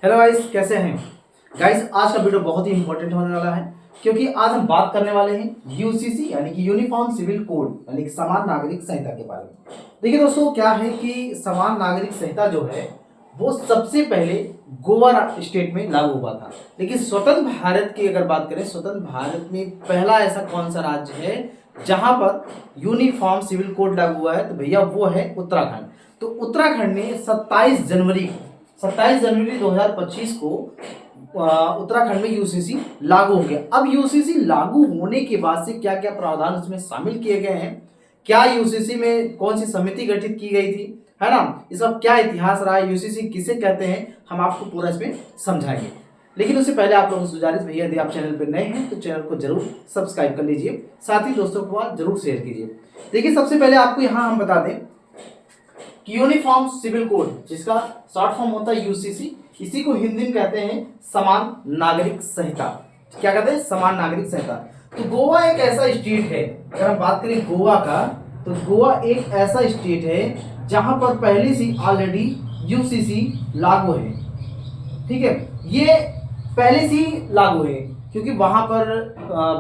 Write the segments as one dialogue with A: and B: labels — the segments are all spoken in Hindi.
A: हेलो गाइस, कैसे हैं गाइस। आज का वीडियो बहुत ही इंपॉर्टेंट होने वाला है क्योंकि आज हम बात करने वाले हैं यूसीसी यानी कि यूनिफॉर्म सिविल कोड यानी कि समान नागरिक संहिता के बारे में। देखिए दोस्तों, क्या है कि समान नागरिक संहिता जो है वो सबसे पहले गोवा स्टेट में लागू हुआ था। लेकिन स्वतंत्र भारत की अगर बात करें, स्वतंत्र भारत में पहला ऐसा कौन सा राज्य है जहां पर यूनिफॉर्म सिविल कोड लागू हुआ है, तो भैया वो है उत्तराखंड। तो उत्तराखंड में 27 जनवरी 2025 को उत्तराखंड में यूसीसी लागू हो गया। अब यूसीसी लागू होने के बाद से क्या क्या प्रावधान उसमें शामिल किए गए हैं, क्या यूसीसी में कौन सी समिति गठित की गई थी, है ना, इसका क्या इतिहास रहा है, यूसीसी किसे कहते हैं, हम आपको पूरा इसमें समझाएंगे। लेकिन उससे पहले आप लोगों से गुजारिश, भैया यदि आप चैनल पर नए हैं तो चैनल को जरूर सब्सक्राइब कर लीजिए, साथ ही दोस्तों को जरूर शेयर कीजिए। देखिए, सबसे पहले आपको यहाँ हम बता दें कि यूनिफॉर्म सिविल कोड, जिसका शॉर्ट फॉर्म होता है यूसीसी, इसी को हिंदी में कहते हैं समान नागरिक संहिता। क्या कहते हैं? समान नागरिक संहिता। तो गोवा एक ऐसा स्टेट है, अगर हम बात करें गोवा का, तो गोवा एक ऐसा स्टेट है जहां पर पहले से ऑलरेडी यूसीसी लागू है। ठीक है, ये पहले से ही लागू है क्योंकि वहां पर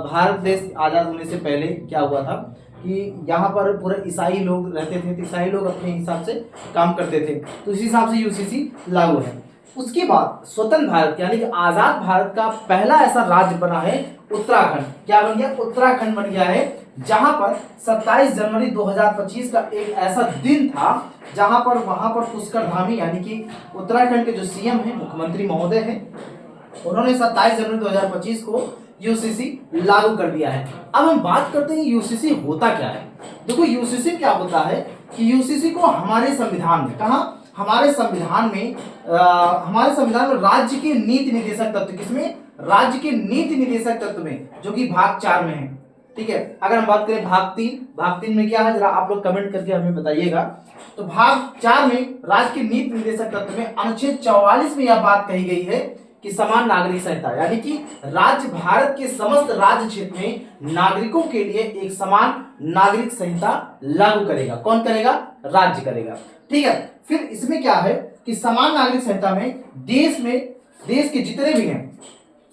A: भारत देश आजाद होने से पहले क्या हुआ था कि यहाँ पर पूरे ईसाई लोग रहते थे, तो ईसाई लोग अपने हिसाब से काम करते थे, तो इस हिसाब से यूसीसी लागू है। उसके बाद स्वतंत्र भारत यानी कि आजाद भारत का पहला ऐसा राज्य बना है उत्तराखंड। क्या बन गया? उत्तराखंड बन गया है, जहां पर 27 जनवरी 2025 का एक ऐसा दिन था जहां पर वहां पर पुष्कर धामी यानी कि उत्तराखंड के जो सीएम है, मुख्यमंत्री महोदय हैं, उन्होंने 27 जनवरी 2025 को यूसीसी लागू कर दिया है। अब हम बात करते हैं यूसीसी होता क्या है। देखो, यूसीसी क्या होता है कि यूसीसी को हमारे संविधान में, कहा हमारे संविधान में राज्य के नीति निर्देशक तत्व, किसमें? राज्य के नीति निर्देशक तत्व में, जो कि भाग 4 में है। ठीक है, अगर हम बात करें भाग 3 में क्या है, जरा आप लोग कमेंट करके हमें बताइएगा। तो भाग 4 में राज्य के नीति निर्देशक तत्व में अनुच्छेद 44 में यह बात कही गई है कि समान नागरिक संहिता यानी कि राज्य भारत के समस्त राज्य क्षेत्र में नागरिकों के लिए एक समान नागरिक संहिता लागू करेगा। कौन करेगा? राज्य करेगा। ठीक है, फिर इसमें क्या है कि समान नागरिक संहिता में देश के जितने भी हैं,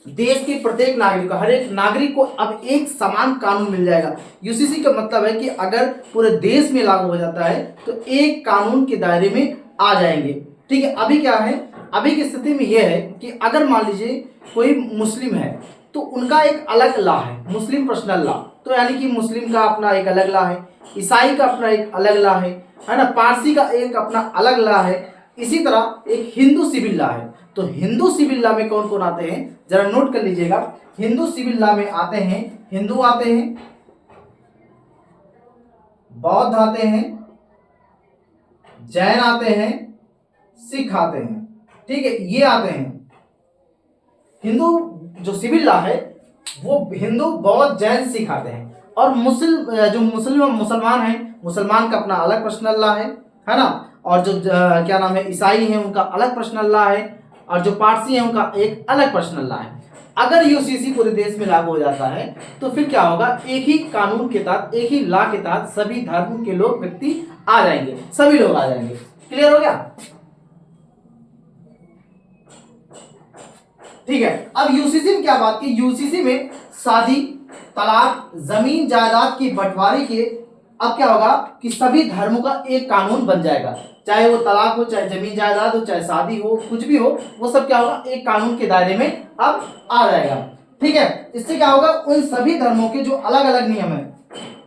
A: देश के प्रत्येक नागरिक को, हर एक नागरिक को अब एक समान कानून मिल जाएगा। यूसीसी का मतलब है कि अगर पूरे देश में लागू हो जाता है तो एक कानून के दायरे में आ जाएंगे। ठीक है, अभी क्या है, अभी की स्थिति में यह है कि अगर मान लीजिए कोई मुस्लिम है तो उनका एक अलग लॉ है, मुस्लिम पर्सनल लॉ। तो यानी कि मुस्लिम का अपना एक अलग लॉ है, ईसाई का अपना एक अलग लॉ है ना, पारसी का एक अपना अलग लॉ है। इसी तरह एक हिंदू सिविल लॉ है। तो हिंदू सिविल लॉ में कौन कौन आते हैं, जरा नोट कर लीजिएगा। हिंदू सिविल लॉ में आते हैं हिंदू आते हैं, बौद्ध आते हैं, जैन आते हैं, सिख आते हैं। ठीक है, ये आते हैं। हिंदू जो सिविल लॉ है वो हिंदू, बौद्ध, जैन, सिख आते हैं। और मुसलमान हैं, मुसलमान का अपना अलग पर्सनल लॉ है ना। और जो क्या नाम है, ईसाई हैं, उनका अलग पर्सनल लॉ है। और जो पारसी हैं, उनका एक अलग पर्सनल लॉ है। अगर यूसीसी पूरे देश में लागू हो जाता है तो फिर क्या होगा, एक ही कानून के तहत, एक ही लॉ के तहत सभी धर्म के लोग, व्यक्ति आ जाएंगे, सभी लोग आ जाएंगे। क्लियर हो गया? ठीक है, अब यूसीसी में क्या बात की, यूसीसी में शादी, तलाक, जमीन जायदाद की बंटवारे के अब क्या होगा कि सभी धर्मों का एक कानून बन जाएगा। चाहे वो तलाक हो, चाहे जमीन जायदाद हो, चाहे शादी हो, कुछ भी हो, वो सब क्या होगा, एक कानून के दायरे में अब आ जाएगा। ठीक है, इससे क्या होगा, उन सभी धर्मों के जो अलग अलग नियम है,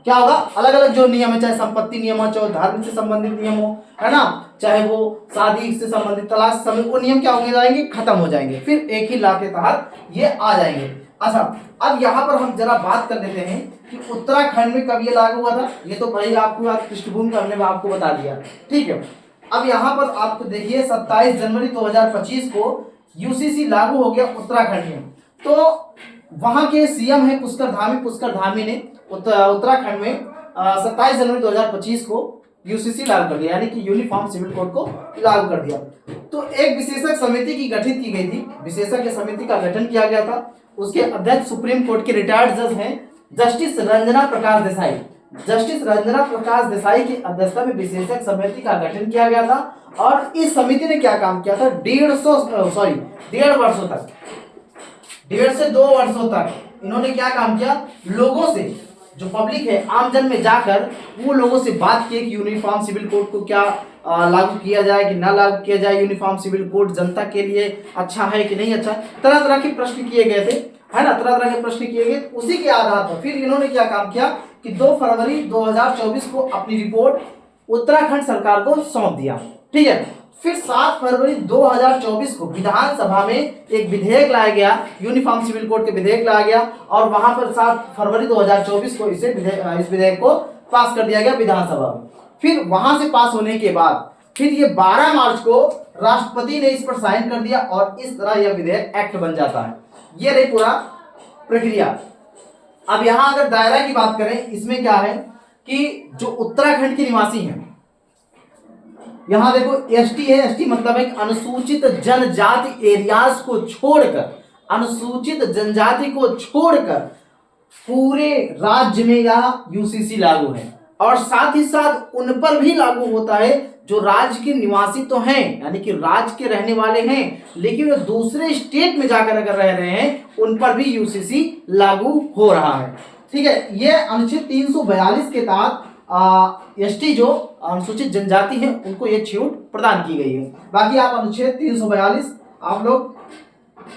A: क्या होगा, अलग अलग जो नियम है, चाहे संपत्ति नियम हो, चाहे धर्म से संबंधित नियम हो, है ना, चाहे वो शादी से संबंधित, तलाक से संबंधित, वो नियम क्या हो जाएंगे, खत्म हो जाएंगे, फिर एक ही लॉ के तहत ये आ जाएंगे। अच्छा, अब यहाँ पर हम जरा बात कर लेते हैं कि उत्तराखंड में कब ये लागू हुआ था। ये तो भाई आपको पृष्ठभूमि हमने आपको बता दिया। ठीक है, अब यहाँ पर आपको देखिए 27 जनवरी 2025 को यूसीसी लागू हो गया उत्तराखंड में। तो वहां के सीएम है पुष्कर धामी ने उत्तराखंड में 27 जनवरी 2025 को यूसीसी लागू कर दिया, यानी कि यूनिफॉर्म सिविल कोड को लागू कर दिया। तो एक विशेषज्ञ समिति की गठित की गई थी, विशेषज्ञ समिति का गठन किया गया था। उसके अध्यक्ष सुप्रीम कोर्ट के रिटायर्ड जज हैं जस्टिस रंजना प्रकाश देसाई। जस्टिस रंजना प्रकाश देसाई की अध्यक्षता में विशेषज्ञ समिति का गठन किया गया था और इस समिति ने क्या काम किया था, 1.5 से 2 वर्षों तक इन्होंने क्या काम किया, लोगों से, जो पब्लिक है, आमजन में जाकर वो लोगों से बात की कि यूनिफॉर्म सिविल कोड को क्या लागू किया जाए कि ना लागू किया जाए, यूनिफॉर्म सिविल कोड जनता के लिए अच्छा है कि नहीं अच्छा। तरह तरह के प्रश्न किए गए थे, है ना, तरह तरह के प्रश्न किए गए। उसी के आधार पर फिर इन्होंने क्या काम किया कि 2 फरवरी 2024 को अपनी रिपोर्ट उत्तराखंड सरकार को सौंप दिया। ठीक है, फिर 7 फरवरी 2024 को विधानसभा में एक विधेयक लाया गया, यूनिफॉर्म सिविल कोड के विधेयक लाया गया और वहां पर 7 फरवरी 2024 को इस विधेयक को पास कर दिया गया विधानसभा में। फिर वहां से पास होने के बाद फिर ये 12 मार्च को राष्ट्रपति ने इस पर साइन कर दिया और इस तरह यह विधेयक एक्ट बन जाता है। ये रही पूरा प्रक्रिया। अब यहां अगर दायरा की बात करें, इसमें क्या है कि जो उत्तराखंड के निवासी हैं, यहां देखो एसटी है, एसटी मतलब एक अनुसूचित जनजाति एरियाज को छोड़कर, अनुसूचित जनजाति को छोड़कर पूरे राज्य में यह यूसीसी लागू है और साथ ही साथ उन पर भी लागू होता है जो राज्य के निवासी तो हैं, यानी कि राज्य के रहने वाले हैं लेकिन वो दूसरे स्टेट में जाकर अगर रह रहे हैं उन पर भी यूसीसी लागू हो रहा है। ठीक है, ये अनुच्छेद 342 के तहत एसटी जो अनुसूचित जनजाति है उनको ये छूट प्रदान की गई है। बाकी आप अनुच्छेद 342 आप लोग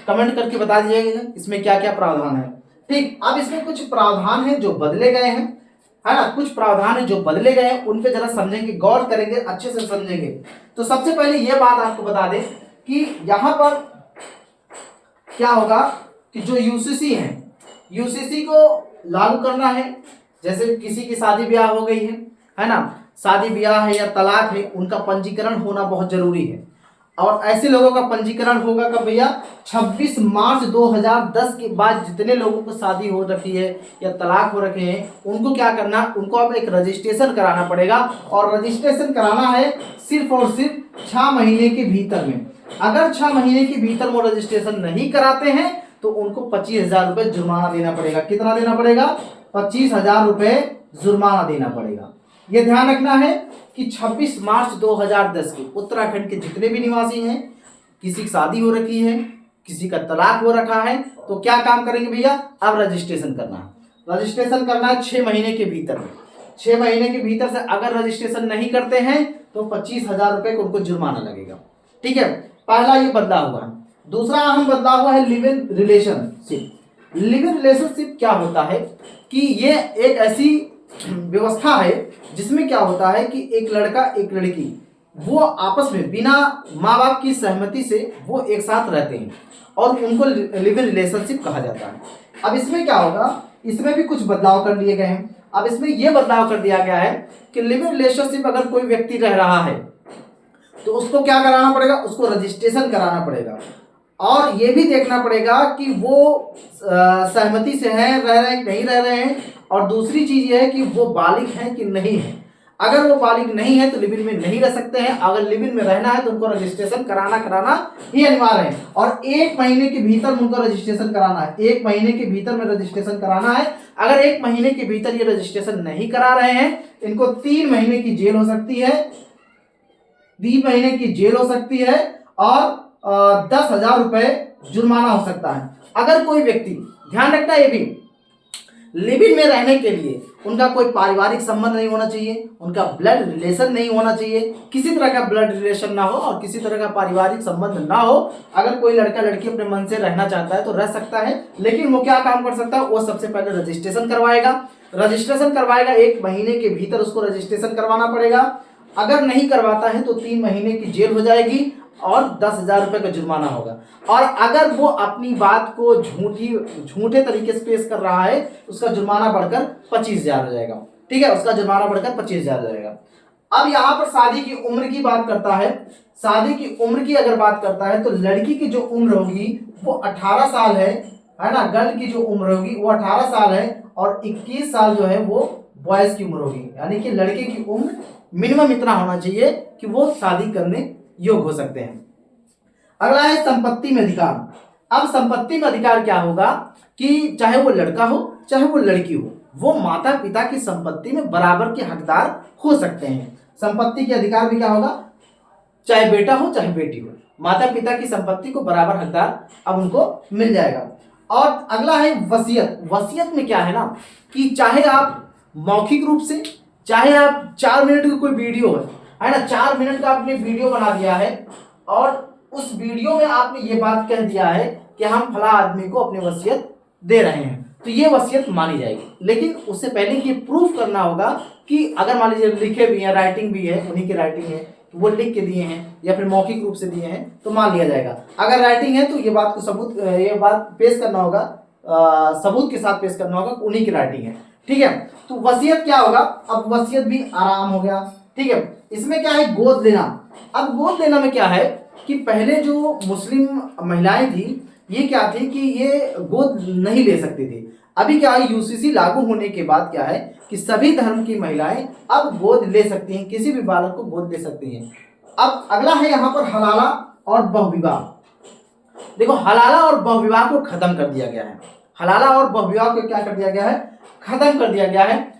A: कमेंट करके बता दीजिएगा इसमें क्या क्या प्रावधान है। ठीक, अब इसमें कुछ प्रावधान है जो बदले गए हैं, है ना, कुछ प्रावधान है जो बदले गए हैं, उन पे जरा समझेंगे, गौर करेंगे, अच्छे से समझेंगे। तो सबसे पहले ये बात आपको बता दें कि यहां पर क्या होगा कि जो यूसीसी है, यूसीसी को लागू करना है, जैसे किसी की शादी ब्याह हो गई है ना, शादी ब्याह है या तलाक है, उनका पंजीकरण होना बहुत जरूरी है और ऐसे लोगों का पंजीकरण होगा कब भैया, 26 मार्च 2010 के बाद जितने लोगों को शादी हो रखी है या तलाक हो रखे हैं उनको क्या करना, उनको अब एक रजिस्ट्रेशन कराना पड़ेगा और रजिस्ट्रेशन कराना है सिर्फ और सिर्फ 6 महीने के भीतर में। अगर 6 महीने के भीतर वो रजिस्ट्रेशन नहीं कराते हैं तो उनको 25,000 रुपये जुर्माना देना पड़ेगा। कितना देना पड़ेगा, 25,000 रुपये जुर्माना देना पड़ेगा। ये ध्यान रखना है कि 26 मार्च 2010 के उत्तराखंड के जितने भी निवासी हैं, किसी की शादी हो रखी है, किसी का तलाक हो रखा है, तो क्या काम करेंगे भैया, अब रजिस्ट्रेशन करना है। रजिस्ट्रेशन करना है 6 महीने के भीतर में। 6 महीने के भीतर से अगर रजिस्ट्रेशन नहीं करते हैं तो 25,000 रुपये को उनको जुर्माना लगेगा। ठीक है, पहला ये बदलाव हुआ है। दूसरा अहम बदलाव हुआ है live in relationship. Live in relationship क्या होता है कि ये एक ऐसी व्यवस्था है जिसमें क्या होता है कि एक लड़का एक लड़की वो आपस में बिना माँ बाप की सहमति से वो एक साथ रहते हैं और उनको लिव इन रिलेशनशिप कहा जाता है। अब इसमें क्या होगा, इसमें भी कुछ बदलाव कर लिए गए हैं। अब इसमें यह बदलाव कर दिया गया है कि लिव इन रिलेशनशिप अगर कोई व्यक्ति रह रहा है तो उसको क्या कराना पड़ेगा, उसको रजिस्ट्रेशन कराना पड़ेगा और ये भी देखना पड़ेगा कि वो सहमति से हैं, रह रहे हैं नहीं रह रहे हैं, और दूसरी चीज ये है कि वो बालिग हैं कि नहीं है। अगर वो बालिग नहीं है तो लिव इन में नहीं रह सकते हैं, अगर लिव इन में रहना है तो उनको रजिस्ट्रेशन कराना ही अनिवार्य है और 1 महीने के भीतर उनको रजिस्ट्रेशन कराना है। 1 महीने के भीतर में रजिस्ट्रेशन कराना है। अगर 1 महीने के भीतर ये रजिस्ट्रेशन नहीं करा रहे हैं इनको 3 महीने की जेल हो सकती है, 3 महीने की जेल हो सकती है और 10,000 रुपये जुर्माना हो सकता है। अगर कोई व्यक्ति, ध्यान रखना ये भी, लिव इन में रहने के लिए उनका कोई पारिवारिक संबंध नहीं होना चाहिए, उनका ब्लड रिलेशन नहीं होना चाहिए, किसी तरह का ब्लड रिलेशन ना हो और किसी तरह का पारिवारिक संबंध ना हो। अगर कोई लड़का लड़की अपने मन से रहना चाहता है तो रह सकता है, लेकिन वो क्या काम कर सकता है, वो सबसे पहले रजिस्ट्रेशन करवाएगा। रजिस्ट्रेशन करवाएगा, 1 महीने के भीतर उसको रजिस्ट्रेशन करवाना पड़ेगा। अगर नहीं करवाता है तो 3 महीने की जेल हो जाएगी और 10,000 रुपये का जुर्माना होगा। और अगर वो अपनी बात को झूठे तरीके से पेश कर रहा है उसका जुर्माना बढ़कर 25,000 हो जाएगा। ठीक है, उसका जुर्माना बढ़कर 25,000 हो जाएगा। अब यहाँ पर शादी की उम्र की बात करता है। शादी की उम्र की अगर बात करता है तो लड़की की जो उम्र होगी वो 18 साल है ना, गर्ल की जो उम्र होगी वो 18 साल है और 21 साल जो है वो बॉयज की उम्र होगी, यानी कि लड़के की उम्र मिनिमम इतना होना चाहिए कि वो शादी करने योग हो सकते हैं। अगला है संपत्ति में अधिकार। अब संपत्ति में अधिकार क्या होगा कि चाहे वो लड़का हो चाहे वो लड़की हो, वो माता पिता की संपत्ति में बराबर के हकदार हो सकते हैं। संपत्ति के अधिकार भी क्या होगा, चाहे बेटा हो चाहे बेटी हो, माता पिता की संपत्ति को बराबर हकदार अब उनको मिल जाएगा। और अगला है वसीयत। वसीयत में क्या है ना कि चाहे आप मौखिक रूप से, चाहे आप 4 मिनट की कोई वीडियो है ना, 4 मिनट का आपने वीडियो बना दिया है और उस वीडियो में आपने ये बात कह दिया है कि हम फला आदमी को अपनी वसीयत दे रहे हैं, तो ये वसीयत मानी जाएगी। लेकिन उससे पहले ये प्रूफ करना होगा कि अगर मान लीजिए लिखे भी हैं, राइटिंग भी है, उन्हीं की राइटिंग है, वो लिख के दिए हैं या फिर मौखिक रूप से दिए हैं तो मान लिया जाएगा। अगर राइटिंग है तो ये बात को सबूत, ये बात पेश करना होगा, सबूत के साथ पेश करना होगा, उन्हीं की राइटिंग है। ठीक है, तो वसीयत क्या होगा, अब वसीयत भी आराम हो गया। ठीक है, इसमें क्या है, गोद लेना। अब गोद लेना में क्या है कि पहले जो मुस्लिम महिलाएं थी ये क्या थी कि ये गोद नहीं ले सकती थी। अभी क्या है, यूसीसी लागू होने के बाद क्या है कि सभी धर्म की महिलाएं अब गोद ले सकती हैं, किसी भी बालक को गोद ले सकती हैं। अब अगला है यहाँ पर हलाला और बहुविवाह। देखो, हलाला और बहुविवाह को खत्म कर दिया गया है। हलाला और बहुविवाह को क्या कर दिया गया है, खत्म कर दिया गया है।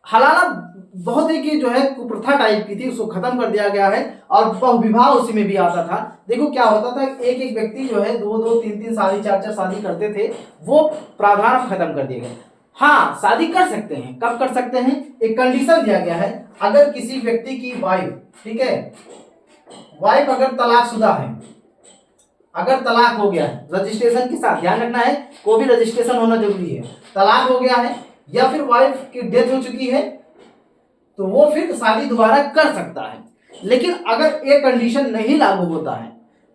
A: हलाला बहुत ही जो है कुप्रथा टाइप की थी, उसको खत्म कर दिया गया है और बहुविवाह उसी में भी आता था। देखो क्या होता था, एक एक व्यक्ति जो है 2-2, 3-3 शादी, 4-4 शादी करते थे, वो प्रावधान खत्म कर दिए गए। हाँ, शादी कर सकते हैं, कब कर सकते हैं, एक कंडीशन दिया गया है, अगर किसी व्यक्ति की वाइफ, ठीक है, वाइफ अगर तलाकशुदा है, अगर तलाक हो गया है रजिस्ट्रेशन के साथ, ध्यान रखना है कोई भी रजिस्ट्रेशन होना जरूरी है, तलाक हो गया है या फिर वाइफ की डेथ हो चुकी है तो वो फिर शादी दोबारा कर सकता है। लेकिन अगर एक कंडीशन नहीं लागू होता है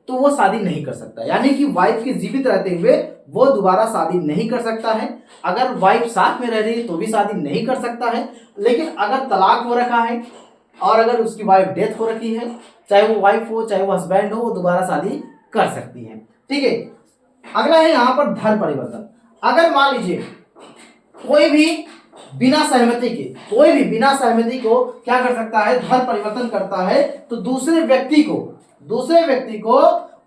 A: तो वो शादी नहीं कर सकता, यानी कि वाइफ के जीवित रहते हुए वो दोबारा शादी नहीं कर सकता है। अगर वाइफ साथ में रह रही है तो भी शादी नहीं कर सकता है। लेकिन अगर तलाक हो रखा है और अगर उसकी वाइफ डेथ हो रखी है, चाहे वो वाइफ हो चाहे वो हस्बैंड हो, वो दोबारा शादी कर सकती है। ठीक है, अगला है यहाँ पर धर्म परिवर्तन। अगर मान लीजिए कोई भी बिना सहमति के, कोई भी बिना सहमति को क्या कर सकता है, धर्म परिवर्तन करता है, तो दूसरे व्यक्ति को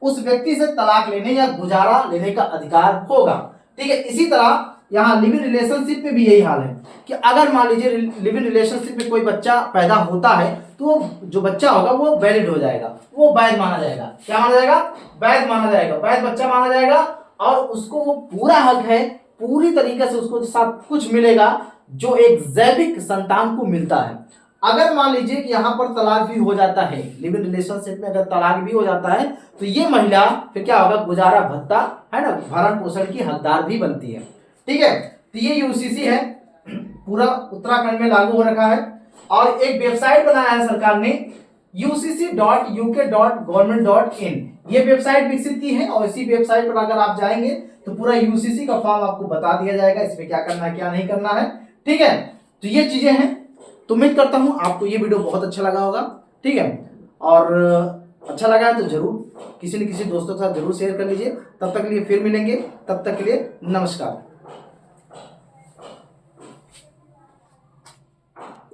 A: उस व्यक्ति से तलाक लेने या गुजारा लेने का अधिकार होगा। ठीक है, इसी तरह यहाँ लिव इन रिलेशनशिप में भी यही हाल है कि अगर मान लीजिए लिव इन रिलेशनशिप में कोई बच्चा पैदा होता है तो जो बच्चा होगा वो वैलिड हो जाएगा, वो वैध माना जाएगा। क्या माना जाएगा, वैध माना जाएगा, वैध बच्चा माना जाएगा और उसको वो पूरा हक है, पूरी तरीके से उसको सब कुछ मिलेगा जो एक जैविक संतान को मिलता है। अगर मान लीजिए कि यहाँ पर तलाक भी हो जाता है, लिव इन रिलेशनशिप में अगर तलाक भी हो जाता है तो ये महिला फिर क्या होगा, गुजारा भत्ता है ना, भरण पोषण की हकदार भी बनती है। ठीक है, तो ये यूसीसी है, पूरा उत्तराखंड में लागू हो रखा है और एक वेबसाइट बनाया है सरकार ने ucc.uk.government.in, ये वेबसाइट विकसित की है और इसी वेबसाइट पर अगर आप जाएंगे तो पूरा यूसीसी का फॉर्म आपको बता दिया जाएगा, इसमें क्या करना है क्या नहीं करना है। ठीक है, तो ये चीजें हैं। तो उम्मीद करता हूं आपको ये वीडियो बहुत अच्छा लगा होगा। ठीक है, और अच्छा लगा है तो जरूर किसी न किसी दोस्तों के साथ जरूर शेयर कर लीजिए। तब तक के लिए फिर मिलेंगे, तब तक के लिए नमस्कार।